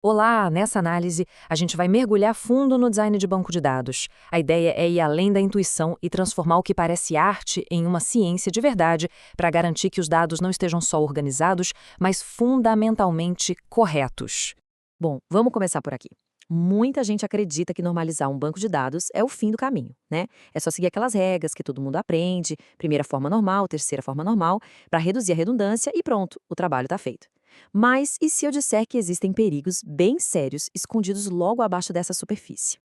Olá, nessa análise, a gente vai mergulhar fundo no design de banco de dados. A ideia é ir além da intuição e transformar o que parece arte em uma ciência de verdade para garantir que os dados não estejam só organizados, mas fundamentalmente corretos. Bom, vamos começar por aqui. Muita gente acredita que normalizar um banco de dados é o fim do caminho, né? É só seguir aquelas regras que todo mundo aprende, primeira forma normal, terceira forma normal, para reduzir a redundância e pronto, o trabalho está feito. Mas e se eu disser que existem perigos bem sérios escondidos logo abaixo dessa superfície?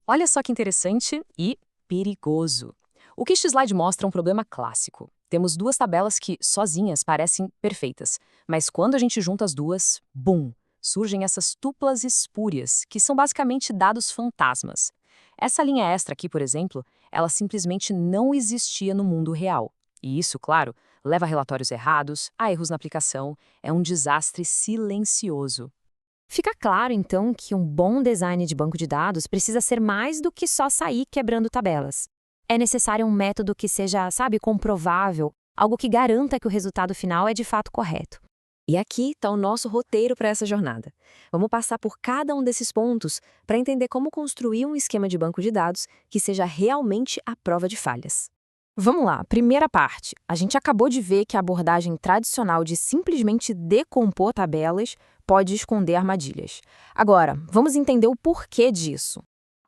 Olha só que interessante e perigoso. O que este slide mostra é um problema clássico. Temos duas tabelas que, sozinhas, parecem perfeitas, mas quando a gente junta as duas, bum, surgem essas tuplas espúrias, que são basicamente dados fantasmas. Essa linha extra aqui, por exemplo, ela simplesmente não existia no mundo real. E isso, claro, leva a relatórios errados, a erros na aplicação, é um desastre silencioso. Fica claro, então, que um bom design de banco de dados precisa ser mais do que só sair quebrando tabelas. É necessário um método que seja, sabe, comprovável, algo que garanta que o resultado final é de fato correto. E aqui está o nosso roteiro para essa jornada. Vamos passar por cada um desses pontos para entender como construir um esquema de banco de dados que seja realmente à prova de falhas. Vamos lá, primeira parte. A gente acabou de ver que a abordagem tradicional de simplesmente decompor tabelas pode esconder armadilhas. Agora, vamos entender o porquê disso.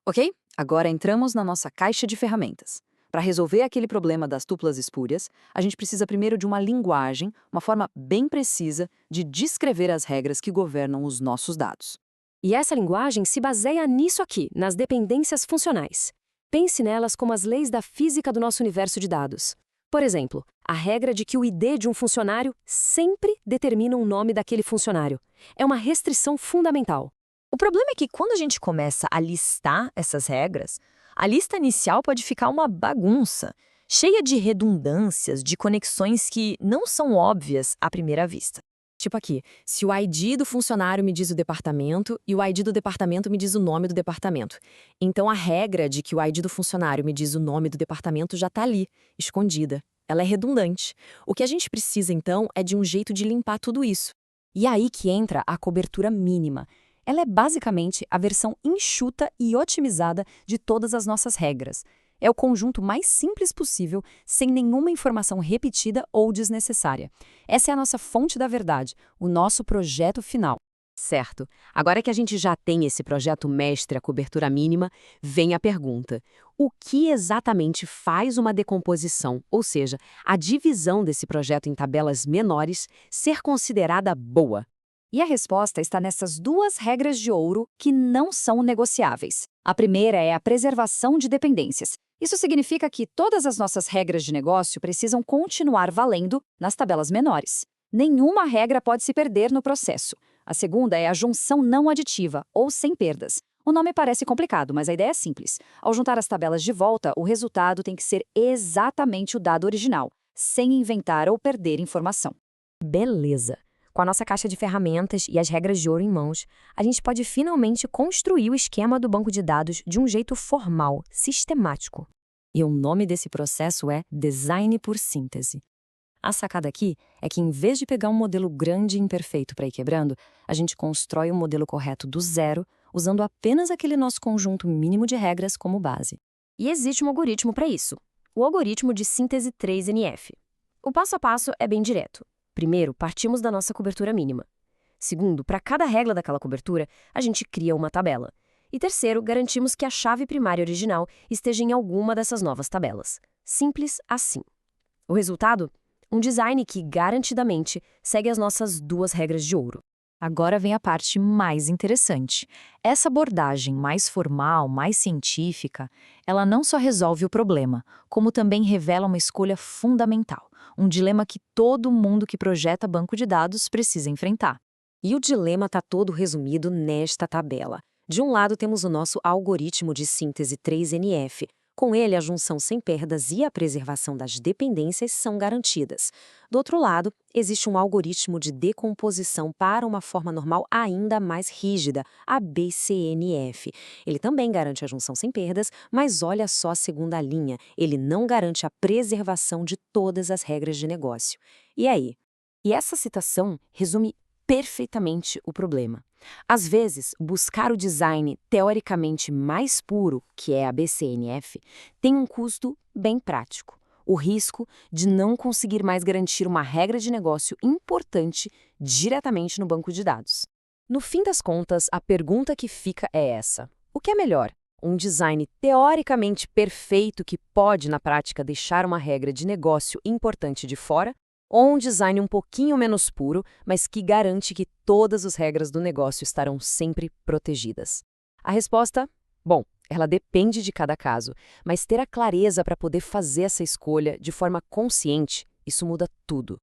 Ok? Agora entramos na nossa caixa de ferramentas. Para resolver aquele problema das duplas espúrias, a gente precisa primeiro de uma linguagem, uma forma bem precisa de descrever as regras que governam os nossos dados. E essa linguagem se baseia nisso aqui, nas dependências funcionais. Pense nelas como as leis da física do nosso universo de dados. Por exemplo, a regra de que o ID de um funcionário sempre determina o nome daquele funcionário. É uma restrição fundamental. O problema é que quando a gente começa a listar essas regras, a lista inicial pode ficar uma bagunça, cheia de redundâncias, de conexões que não são óbvias à primeira vista. Tipo aqui, se o ID do funcionário me diz o departamento e o ID do departamento me diz o nome do departamento. Então a regra de que o ID do funcionário me diz o nome do departamento já está ali, escondida. Ela é redundante. O que a gente precisa, então, é de um jeito de limpar tudo isso. E aí que entra a cobertura mínima. Ela é basicamente a versão enxuta e otimizada de todas as nossas regras. É o conjunto mais simples possível, sem nenhuma informação repetida ou desnecessária. Essa é a nossa fonte da verdade, o nosso projeto final. Certo. Agora que a gente já tem esse projeto mestre, a cobertura mínima, vem a pergunta: o que exatamente faz uma decomposição, ou seja, a divisão desse projeto em tabelas menores, ser considerada boa? E a resposta está nessas duas regras de ouro que não são negociáveis. A primeira é a preservação de dependências. Isso significa que todas as nossas regras de negócio precisam continuar valendo nas tabelas menores. Nenhuma regra pode se perder no processo. A segunda é a junção não aditiva, ou sem perdas. O nome parece complicado, mas a ideia é simples. Ao juntar as tabelas de volta, o resultado tem que ser exatamente o dado original, sem inventar ou perder informação. Beleza! Com a nossa caixa de ferramentas e as regras de ouro em mãos, a gente pode finalmente construir o esquema do banco de dados de um jeito formal, sistemático. E o nome desse processo é Design por Síntese. A sacada aqui é que, em vez de pegar um modelo grande e imperfeito para ir quebrando, a gente constrói um modelo correto do zero, usando apenas aquele nosso conjunto mínimo de regras como base. E existe um algoritmo para isso, o algoritmo de síntese 3NF. O passo a passo é bem direto. Primeiro, partimos da nossa cobertura mínima. Segundo, para cada regra daquela cobertura, a gente cria uma tabela. E terceiro, garantimos que a chave primária original esteja em alguma dessas novas tabelas. Simples assim. O resultado? Um design que, garantidamente, segue as nossas duas regras de ouro. Agora vem a parte mais interessante. Essa abordagem mais formal, mais científica, ela não só resolve o problema, como também revela uma escolha fundamental, um dilema que todo mundo que projeta banco de dados precisa enfrentar. E o dilema está todo resumido nesta tabela. De um lado temos o nosso algoritmo de síntese 3NF. Com ele, a junção sem perdas e a preservação das dependências são garantidas. Do outro lado, existe um algoritmo de decomposição para uma forma normal ainda mais rígida, a BCNF. Ele também garante a junção sem perdas, mas olha só a segunda linha, ele não garante a preservação de todas as regras de negócio. E aí? E essa citação resume perfeitamente o problema. Às vezes, buscar o design teoricamente mais puro, que é a BCNF, tem um custo bem prático. O risco de não conseguir mais garantir uma regra de negócio importante diretamente no banco de dados. No fim das contas, a pergunta que fica é essa: o que é melhor? Um design teoricamente perfeito que pode, na prática, deixar uma regra de negócio importante de fora? Ou um design um pouquinho menos puro, mas que garante que todas as regras do negócio estarão sempre protegidas? A resposta? Bom, ela depende de cada caso, mas ter a clareza para poder fazer essa escolha de forma consciente, isso muda tudo.